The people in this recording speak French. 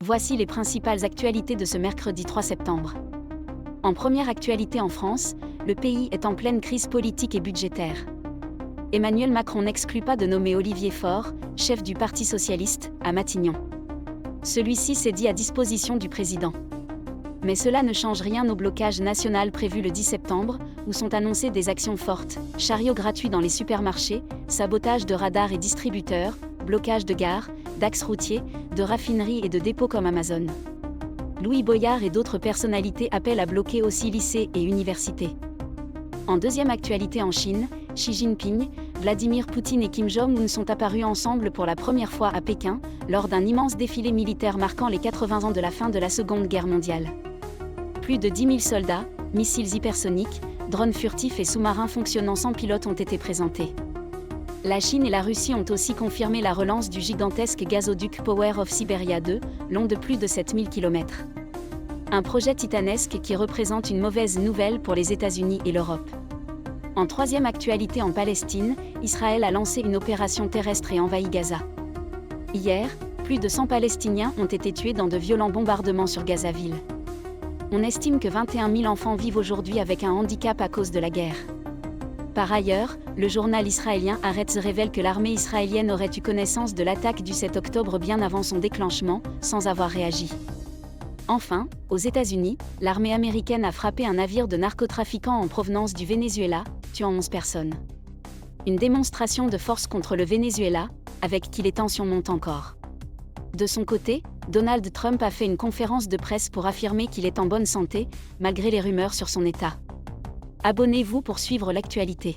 Voici les principales actualités de ce mercredi 3 septembre. En première actualité en France, le pays est en pleine crise politique et budgétaire. Emmanuel Macron n'exclut pas de nommer Olivier Faure, chef du Parti socialiste, à Matignon. Celui-ci s'est dit à disposition du président. Mais cela ne change rien au blocage national prévu le 10 septembre, où sont annoncées des actions fortes, chariots gratuits dans les supermarchés, sabotage de radars et distributeurs, blocage de gares, d'axes routiers, de raffineries et de dépôts comme Amazon. Louis Boyard et d'autres personnalités appellent à bloquer aussi lycées et universités. En deuxième actualité en Chine, Xi Jinping, Vladimir Poutine et Kim Jong-un sont apparus ensemble pour la première fois à Pékin, lors d'un immense défilé militaire marquant les 80 ans de la fin de la Seconde Guerre mondiale. Plus de 10 000 soldats, missiles hypersoniques, drones furtifs et sous-marins fonctionnant sans pilote ont été présentés. La Chine et la Russie ont aussi confirmé la relance du gigantesque gazoduc Power of Siberia 2, long de plus de 7000 km. Un projet titanesque qui représente une mauvaise nouvelle pour les États-Unis et l'Europe. En troisième actualité en Palestine, Israël a lancé une opération terrestre et envahi Gaza. Hier, plus de 100 Palestiniens ont été tués dans de violents bombardements sur Gazaville. On estime que 21 000 enfants vivent aujourd'hui avec un handicap à cause de la guerre. Par ailleurs, le journal israélien Haaretz révèle que l'armée israélienne aurait eu connaissance de l'attaque du 7 octobre bien avant son déclenchement, sans avoir réagi. Enfin, aux États-Unis, l'armée américaine a frappé un navire de narcotrafiquants en provenance du Venezuela, tuant 11 personnes. Une démonstration de force contre le Venezuela, avec qui les tensions montent encore. De son côté, Donald Trump a fait une conférence de presse pour affirmer qu'il est en bonne santé, malgré les rumeurs sur son état. Abonnez-vous pour suivre l'actualité.